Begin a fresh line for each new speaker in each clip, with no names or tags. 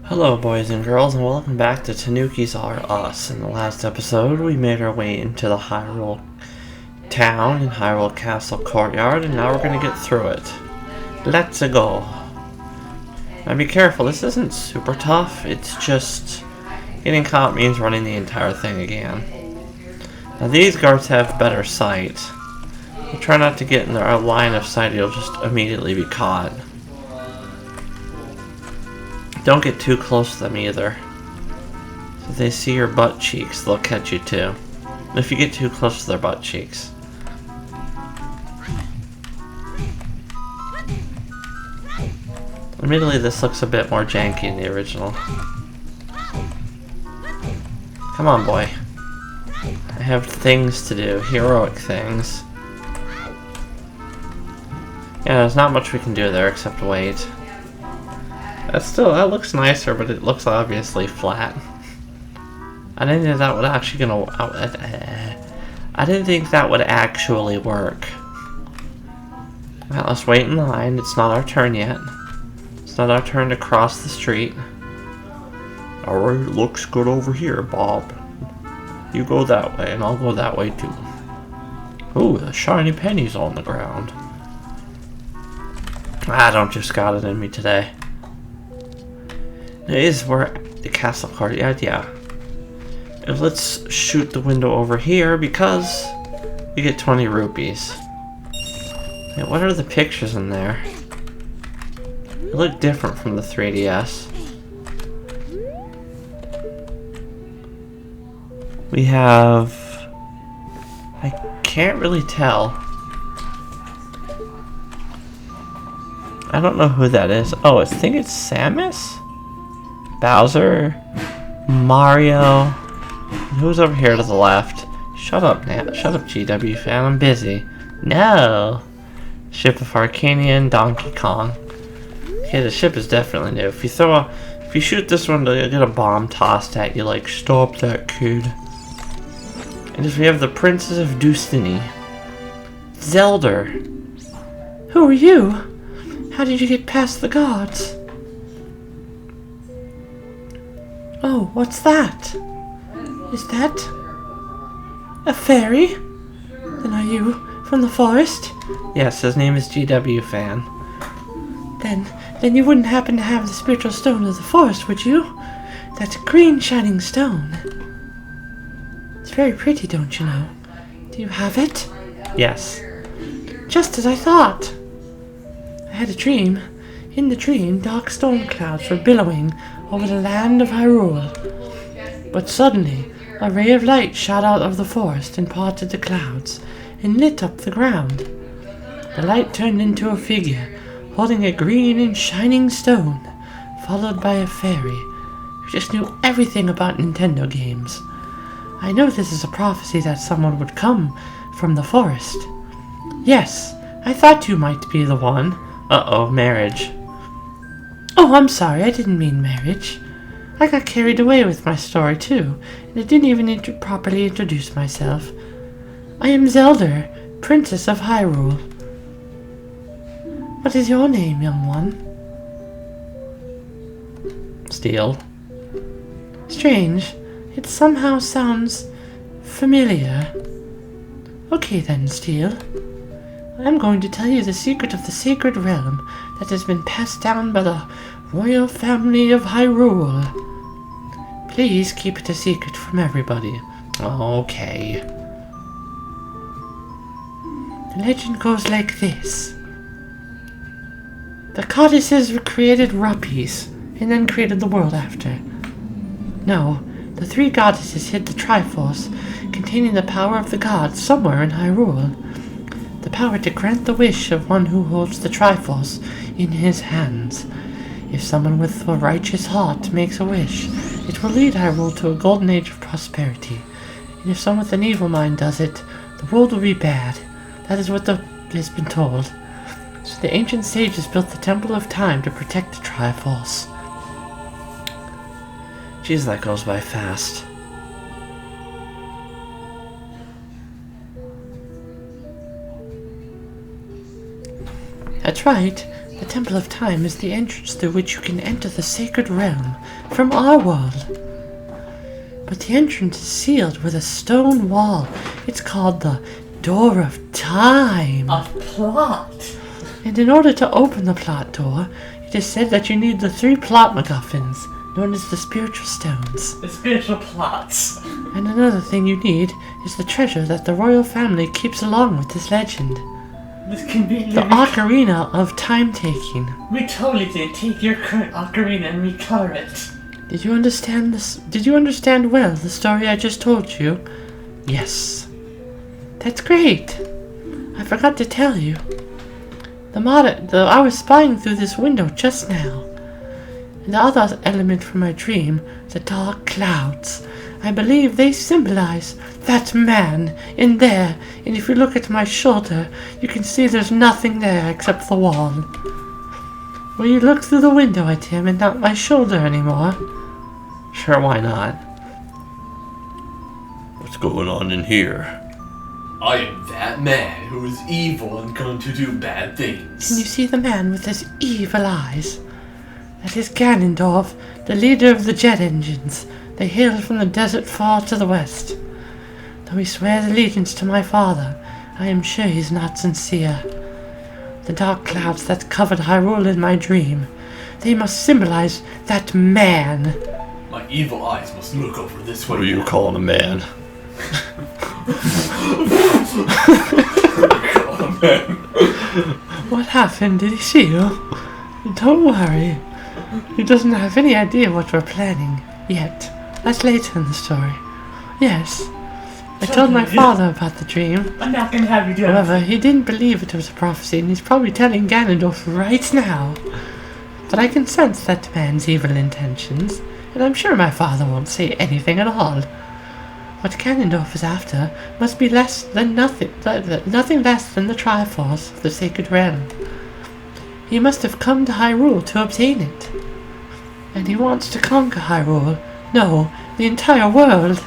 Hello boys and girls, and welcome back to Tanuki's R Us. In the last episode, we made our way into the Hyrule town and Hyrule Castle courtyard, and now we're going to get through it. Let's go. Now be careful, this isn't super tough, it's just getting caught means running the entire thing again. Now these guards have better sight. So try not to get in their line of sight, you'll just immediately be caught. Don't get too close to them either. So if they see your butt cheeks, they'll catch you too. If you get too close to their butt cheeks. Admittedly, this looks a bit more janky in the original. Come on, boy. I have things to do, heroic things. Yeah, there's not much we can do there except wait. That looks nicer, but it looks obviously flat. I didn't think that would actually I didn't think that would actually work. Well, let's wait in line. It's not our turn yet. It's not our turn to cross the street. Alright, looks good over here, Bob. You go that way, and I'll go that way too. Ooh, the shiny pennies on the ground. I don't just got it in me today. It is where the castle courtyard, yeah. And let's shoot the window over here because we get 20 rupees. Hey, what are the pictures in there? They look different from the 3DS. We have... I can't really tell. I don't know who that is. Oh, I think it's Samus? Bowser, Mario, who's over here to the left? Shut up, Nat. Shut up, GW fan. I'm busy. No. Ship of Harkinian, Donkey Kong. Okay, the ship is definitely new. If you shoot this one, you'll get a bomb tossed at you. Like, stop that, kid. And if we have the Princess of Destiny, Zelda. Who are you? How did you get past the gods? Oh, what's that? Is that a fairy? Then are you from the forest? Yes, his name is GW Fan. Then you wouldn't happen to have the spiritual stone of the forest, would you? That's a green shining stone. It's very pretty, don't you know? Do you have it? Yes. Just as I thought. I had a dream. In the dream, dark storm clouds were billowing over the land of Hyrule. But suddenly, a ray of light shot out of the forest and parted the clouds, and lit up the ground. The light turned into a figure, holding a green and shining stone, followed by a fairy, who just knew everything about Nintendo games. I know this is a prophecy that someone would come from the forest. Yes, I thought you might be the one. Uh-oh, marriage. Oh, I'm sorry, I didn't mean marriage. I got carried away with my story, too, and I didn't even properly introduce myself. I am Zelda, Princess of Hyrule. What is your name, young one? Steel. Strange. It somehow sounds familiar. Okay then, Steel. I'm going to tell you the secret of the sacred realm that has been passed down by the royal family of Hyrule. Please keep it a secret from everybody. Okay. The legend goes like this. The goddesses created Ruppies, and then created the world after. No, the three goddesses hid the Triforce, containing the power of the gods somewhere in Hyrule. The power to grant the wish of one who holds the Triforce in his hands. If someone with a righteous heart makes a wish, it will lead Hyrule to a golden age of prosperity. And if someone with an evil mind does it, the world will be bad. That is what has been told. So the ancient sages built the Temple of Time to protect the Triforce. Jeez, that goes by fast. That's right. The Temple of Time is the entrance through which you can enter the sacred realm from our world. But the entrance is sealed with a stone wall. It's called the Door of Time.
A plot.
And in order to open the plot door, it is said that you need the 3 plot MacGuffins, known as the spiritual stones.
The spiritual plots.
And another thing you need is the treasure that the royal family keeps along with this legend.
This convenient.
The Ocarina of Time Taking.
We totally did take your current ocarina and recolor it.
Did you understand this? Did you understand well the story I just told you? Yes. That's great. I forgot to tell you. I was spying through this window just now. And the other element from my dream, the dark clouds, I believe they symbolize that man in there. And if you look at my shoulder, you can see there's nothing there except the wall. Will you look through the window at him and not my shoulder anymore? Sure, why not?
What's going on in here?
I am that man who is evil and going to do bad things.
Can you see the man with his evil eyes? That is Ganondorf, the leader of the jet engines. They hail from the desert far to the west. Though he swears allegiance to my father, I am sure he's not sincere. The dark clouds that covered Hyrule in my dream, they must symbolize that man.
My evil eyes must look over this way.
What are you calling a man?
What happened? Did he see you? Don't worry. He doesn't have any idea what we're planning yet. That's later in the story. Yes. I told my father about the dream.
I'm not gonna have you do it.
However, he didn't believe it was a prophecy, and he's probably telling Ganondorf right now. But I can sense that man's evil intentions, and I'm sure my father won't say anything at all. What Ganondorf is after must be less than nothing less than the Triforce of the Sacred Realm. He must have come to Hyrule to obtain it. And he wants to conquer Hyrule. No, the entire world.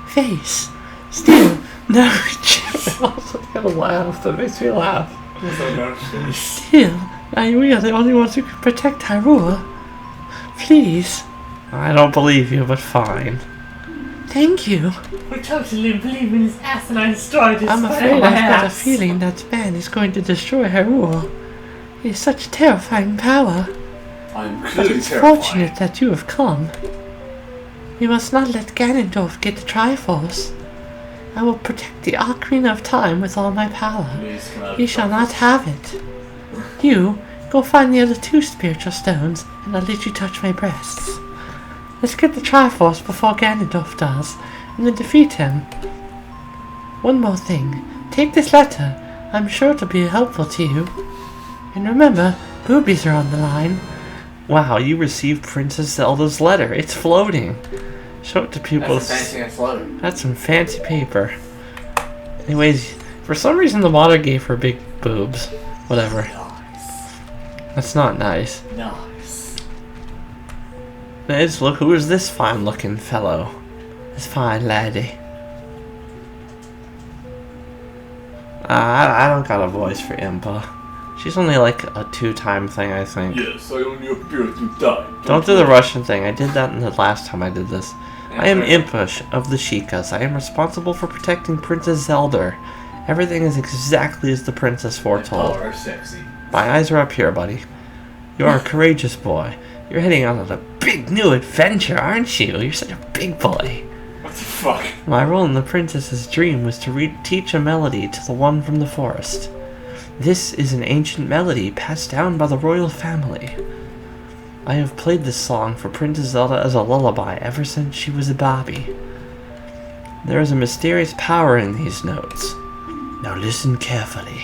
Face. Still. No, I'm also gonna laugh. That makes me laugh. Still, we are the only ones who can protect Hyrule. Please. I don't believe you, but fine. Thank you.
We totally believe in his asinine story.
I'm afraid I've got a feeling that man is going to destroy Hyrule. He has such terrifying power.
I'm
But
clearly
it's
terrified.
fortunate that you have come. We must not let Ganondorf get the Triforce. I will protect the Ocarina of Time with all my power.
Please come out
He
of
shall
trouble.
not have it. You, go find the other 2 spiritual stones, and I'll let you touch my breasts. Let's get the Triforce before Ganondorf does, and then defeat him. One more thing. Take this letter. I'm sure it'll be helpful to you. And remember, boobies are on the line. Wow, you received Princess Zelda's letter. It's floating. Show it to people.
That's a fancy and floating.
That's some fancy paper. Anyways, for some reason the modder gave her big boobs. Whatever.
Nice.
That's not nice.
Nice.
Let's look, who is this fine looking fellow? This fine laddie. I don't got a voice for Impa. She's only like a 2-time thing, I think.
Yes, I only appear to die.
Don't do the Russian thing. I did that in the last time I did this. I am Impish of the Shikas. I am responsible for protecting Princess Zelda. Everything is exactly as the princess foretold.
Are sexy.
My eyes are up here, buddy. You are a courageous boy. You're heading on a big new adventure, aren't you? You're such a big boy.
What the fuck?
My role in the princess's dream was to teach a melody to the one from the forest. This is an ancient melody passed down by the royal family. I have played this song for Princess Zelda as a lullaby ever since she was a baby. There is a mysterious power in these notes. Now listen carefully.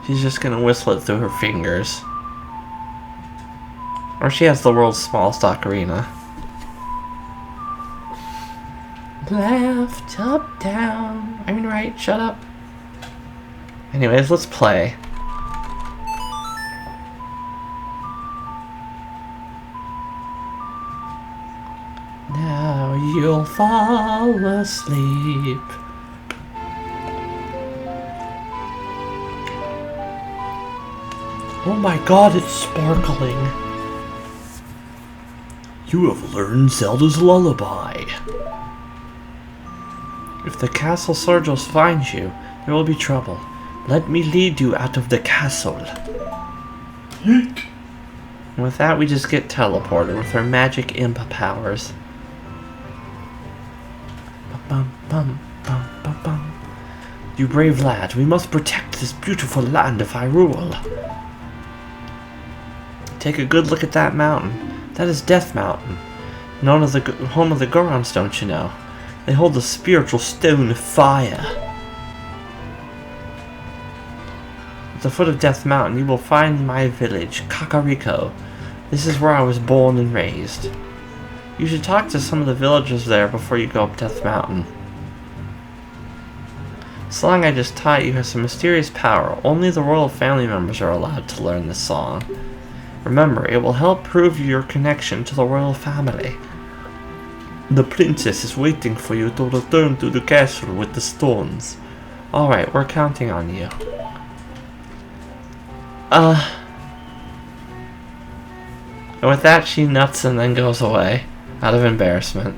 She's just gonna whistle it through her fingers. Or she has the world's smallest ocarina. Left, up, down. I mean right, shut up. Anyways, let's play. Now you'll fall asleep. Oh my god, it's sparkling.
You have learned Zelda's lullaby.
If the castle Sergos finds you, there will be trouble. Let me lead you out of the castle. And with that, we just get teleported with our magic imp powers. Bum, bum, bum, bum, bum. You brave lad, we must protect this beautiful land of Hyrule. Take a good look at that mountain. That is Death Mountain, known as the home of the Gorons, don't you know? They hold the spiritual stone of fire. At the foot of Death Mountain, you will find my village, Kakariko. This is where I was born and raised. You should talk to some of the villagers there before you go up Death Mountain. The song I just taught you has some mysterious power. Only the royal family members are allowed to learn this song. Remember, it will help prove your connection to the royal family. The princess is waiting for you to return to the castle with the stones. Alright, we're counting on you. And with that, she nuts and then goes away. Out of embarrassment.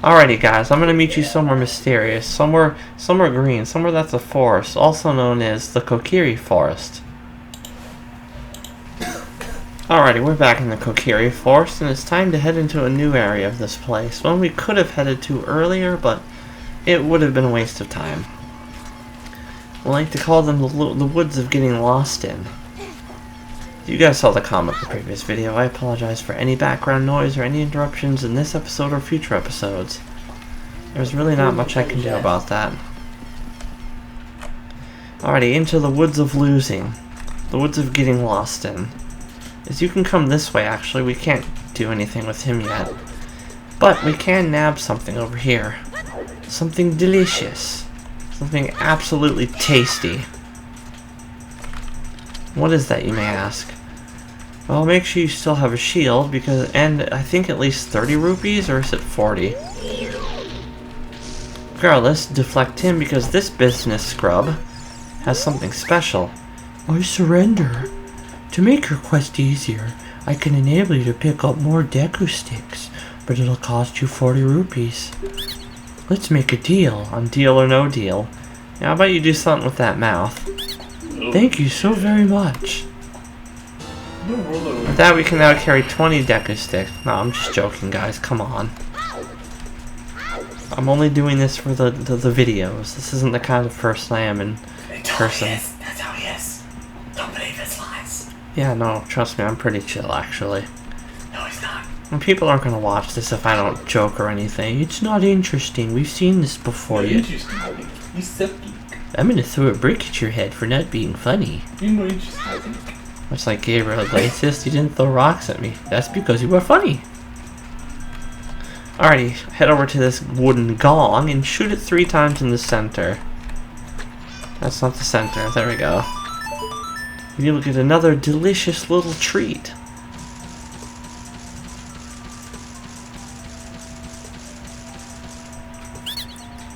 Alrighty guys, I'm gonna meet you somewhere mysterious. Somewhere green. Somewhere that's a forest. Also known as the Kokiri Forest. Alrighty, we're back in the Kokiri Forest, and it's time to head into a new area of this place. One we could have headed to earlier, but it would have been a waste of time. We like to call them the woods of getting lost in. You guys saw the comment in the previous video. I apologize for any background noise or any interruptions in this episode or future episodes. There's really not much I can do about that. Alrighty, into the woods of losing. The woods of getting lost in. As you can come this way, actually. We can't do anything with him yet. But we can nab something over here. Something delicious. Something absolutely tasty. What is that, you may ask? Well, make sure you still have a shield, and I think at least 30 rupees, or is it 40? Regardless, deflect him because this business scrub has something special. I surrender. To make your quest easier, I can enable you to pick up more Deku sticks, but it'll cost you 40 rupees. Let's make a deal on Deal or No Deal. Now, how about you do something with that mouth? Thank you so very much. With that, we can now carry 20 Deku sticks. No, I'm just joking, guys. Come on. I'm only doing this for the videos. This isn't the kind of person I am in person.
That's how he is. Don't believe his lies.
Yeah, no, trust me, I'm pretty chill, actually.
No, he's not.
And people aren't going to watch this if I don't joke or anything. It's not interesting. We've seen this before.
Interesting. You suck.
I'm going to throw a brick at your head for not being funny.
You're more interesting.
Much like Gabriel Iglesias, you didn't throw rocks at me. That's because you were funny. Alrighty, head over to this wooden gong and shoot it 3 times in the center. That's not the center. There we go. And you'll get another delicious little treat.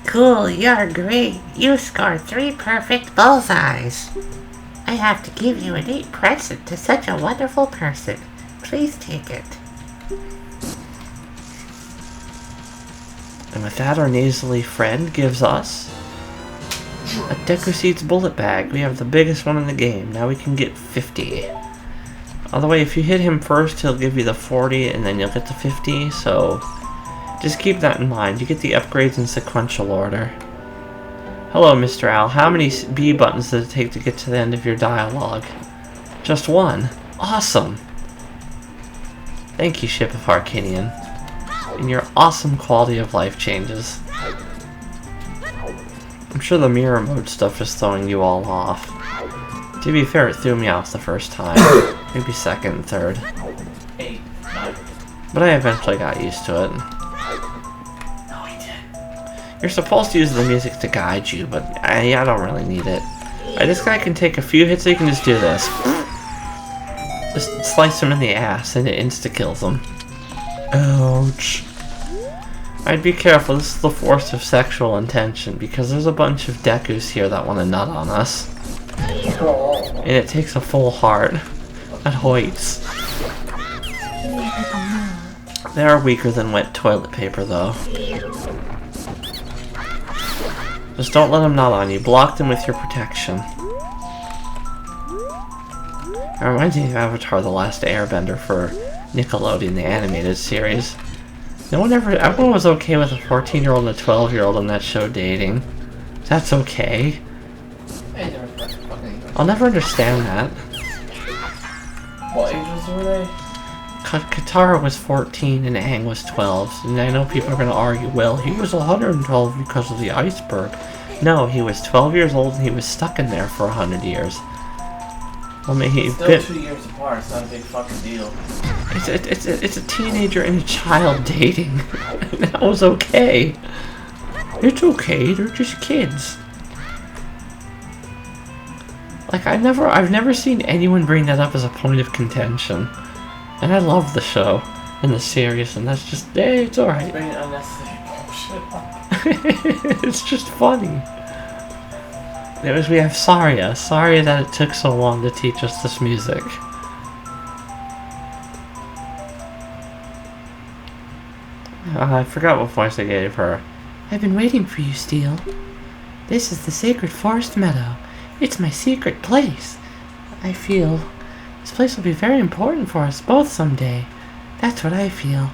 Cool, you're great. You scored 3 perfect bullseyes. I have to give you a neat present to such a wonderful person. Please take it.
And with that, our nasally friend gives us a Deku Seeds bullet bag. We have the biggest one in the game. Now we can get 50. By the way, if you hit him first, he'll give you the 40, and then you'll get the 50, so just keep that in mind. You get the upgrades in sequential order. Hello, Mr. Owl. How many B buttons does it take to get to the end of your dialogue? Just 1. Awesome! Thank you, Ship of Harkinian. And your awesome quality of life changes. I'm sure the mirror mode stuff is throwing you all off. To be fair, it threw me off the first time. Maybe second and third.
8, 9.
But I eventually got used to it. You're supposed to use the music to guide you, but I don't really need it. This guy can take a few hits, so you can just do this. Just slice him in the ass, and it insta-kills him. Ouch. I'd be careful, this is the force of sexual intention, because there's a bunch of Dekus here that want to nut on us. And it takes a full heart. That hoits. They are weaker than wet toilet paper, though. Just don't let them nod on you. Block them with your protection. It reminds me of Avatar: The Last Airbender for Nickelodeon, the animated series. Everyone was okay with a 14-year-old and a 12-year-old on that show dating. That's okay. I'll never understand that.
What ages were they?
Katara was 14 and Aang was 12, and I know people are going to argue, well, he was 112 because of the iceberg. No, he was 12 years old and he was stuck in there for 100 years. I mean,
Still 2 years apart, it's not a big fucking deal.
It's a teenager and a child dating. That was okay. It's okay, they're just kids. Like, I've never seen anyone bring that up as a point of contention. And I love the show and the series, and that's just, hey, it's alright.
Bringing unnecessary bullshit up.
It's just funny. We have Saria. Sorry that it took so long to teach us this music. I forgot what voice I gave her. I've been waiting for you, Steel. This is the sacred forest meadow. It's my secret place. I feel this place will be very important for us both someday. That's what I feel.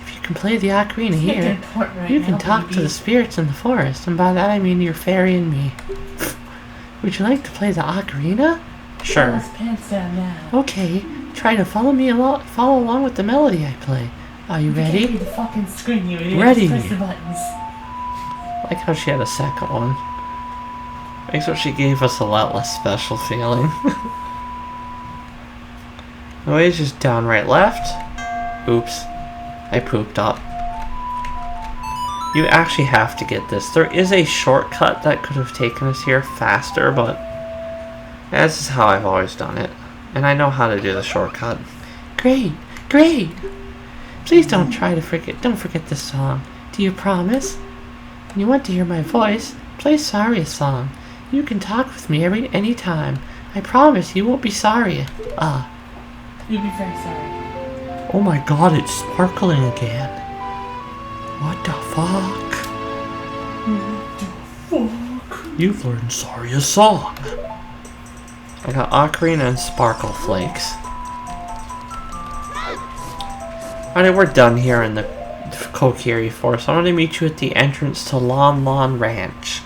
If you can play the ocarina here, you can talk to the spirits in the forest, and by that I mean your fairy and me. Would you like to play the ocarina? Sure.
Pants down now.
Okay, try to follow along with the melody I play. Are you ready?
The fucking screen, you idiot.
Ready.
Press the buttons.
I like how she had a second one. Makes what she gave us a lot less special feeling. No, it's just down, right, left. Oops. I pooped up. You actually have to get this. There is a shortcut that could have taken us here faster, but this is how I've always done it. And I know how to do the shortcut. Great, great! Please don't forget this song. Do you promise? When you want to hear my voice, play Saria's song. You can talk with me any time. I promise you won't be sorry.
You'll be very sorry.
Oh my god, it's sparkling again. What the fuck? You've learned Saria's song. I got Ocarina and Sparkle Flakes. Alright, we're done here in the Kokiri Forest. I'm gonna meet you at the entrance to Lon Lon Ranch.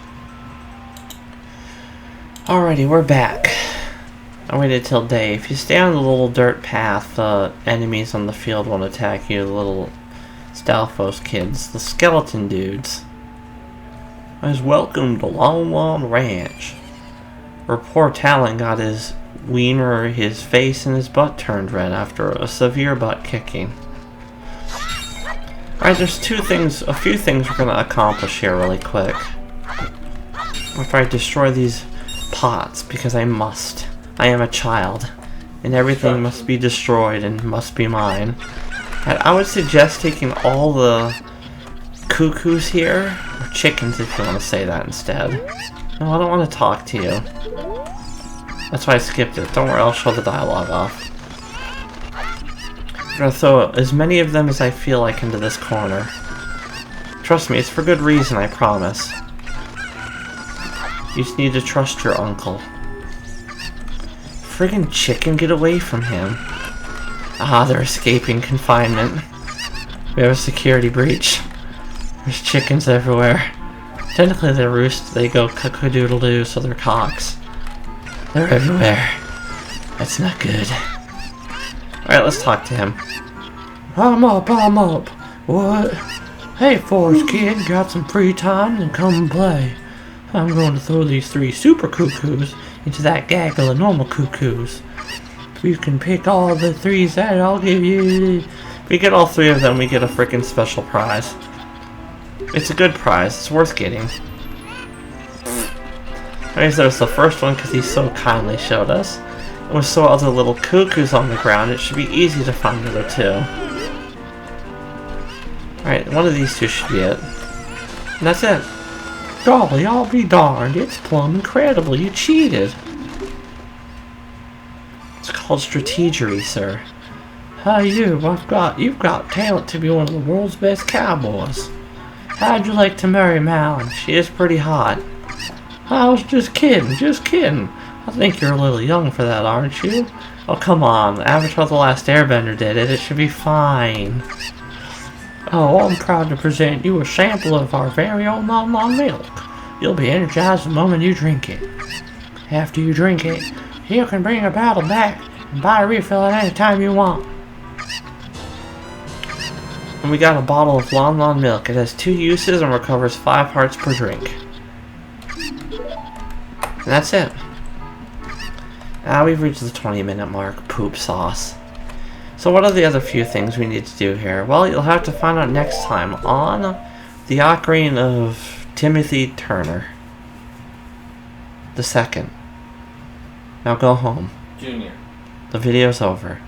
Alrighty, we're back. I waited till day. If you stay on the little dirt path, the enemies on the field won't attack you, the little Stalfos kids, the skeleton dudes. As welcome to Lon Lon Ranch. Where poor Talon got his wiener, his face, and his butt turned red after a severe butt kicking. Alright, there's a few things we're gonna accomplish here really quick. After I destroy these pots, because I must. I am a child, and everything must be destroyed and must be mine. And I would suggest taking all the cuckoos here, or chickens if you want to say that instead. No, I don't want to talk to you. That's why I skipped it. Don't worry, I'll show the dialogue off. I'm gonna throw as many of them as I feel like into this corner. Trust me, it's for good reason, I promise. You just need to trust your uncle. Friggin' chicken, get away from him. Ah, they're escaping confinement. We have a security breach. There's chickens everywhere. Technically they roost, they go cuckoo-doodle-doo, so they're cocks. They're everywhere. That's not good. Alright, let's talk to him. I'm up. What? Hey, Forest Kid, got some free time? Then come and play. I'm going to throw these 3 super cuckoos into that gaggle of normal cuckoos. If you can pick all the 3s that I'll give you. If we get all 3 of them, we get a freaking special prize. It's a good prize. It's worth getting. I guess there's the first one because he so kindly showed us. And with so other little cuckoos on the ground, it should be easy to find the other 2. Alright, one of these 2 should be it. And that's it. Golly, I'll be darned. It's plumb incredible. You cheated. It's called strategery, sir. Hey, you've got talent to be one of the world's best cowboys. How'd you like to marry Malin? She is pretty hot. I was just kidding. I think you're a little young for that, aren't you? Oh, come on. Avatar: The Last Airbender did it. It should be fine. Oh, I'm proud to present you a sample of our very own Lon Lon milk. You'll be energized the moment you drink it. After you drink it, you can bring a bottle back and buy a refill at any time you want. And we got a bottle of Lon Lon milk. It has 2 uses and recovers 5 hearts per drink. And that's it. We've reached the 20-minute mark. Poop sauce. So what are the other few things we need to do here? Well, you'll have to find out next time on the Ocarina of Timothy Turner II. Now go home.
Junior.
The video's over.